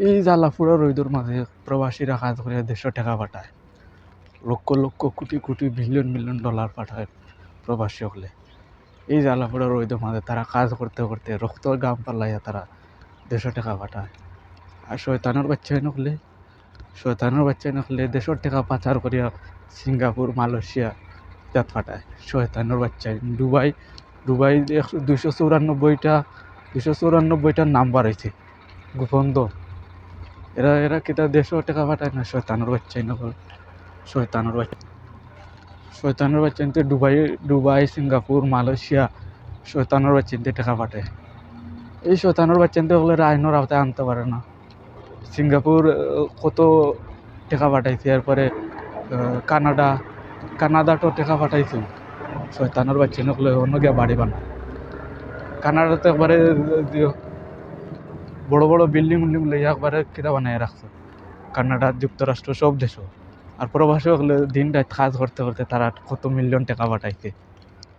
এই জ্বালাফোড়া রোদের মাঝে প্রবাসীরা কাজ করে দেড়শো টাকা পাঠায়, lakh lakh crore crore billion million dollar পাঠায় প্রবাসী হলে। এই জ্বালাফোড়া রোদের মাঝে তারা কাজ করতে করতে রক্ত গাম পাল্লাইয়া তারা দেড়শো টাকা পাঠায়। আর শয়তানের বাচ্চাই নকলে দেড়শো টাকা পাচার করিয়া সিঙ্গাপুর মালয়েশিয়া জাত পাঠায়। শয়তানের বাচ্চাই দুবাই 294টা নাম্বার হয়েছে গোপন দল। এরা কিতা দেড়শো টাকা পাঠায় না, শয়তানের বাচ্চাই নকল। শয়তানের বাচ্চা নিতে দুবাই সিঙ্গাপুর মালয়েশিয়া শয়তানের বাচ্চা নিতে টাকা পাঠায়। এই শয়তানের বাচ্চা নিতে হলে আইনের আওতায় আনতে পারে না। সিঙ্গাপুর কত টাকা পাঠাইছে, এরপরে কানাডাটো টাকা পাঠাইছে। শয়তানের বাচ্চা নকলে অন্য গিয়া বাড়ি বানা। কানাডাতে একবারে বড় বড় বিল্ডিং লইয়া একবারে কিতা বানাই রাখছে কানাডা যুক্তরাষ্ট্র সব দেশও। আর প্রবাসী হলে দিন রাত কাজ করতে করতে তারা কত মিলিয়ন টাকা পাঠাইছে।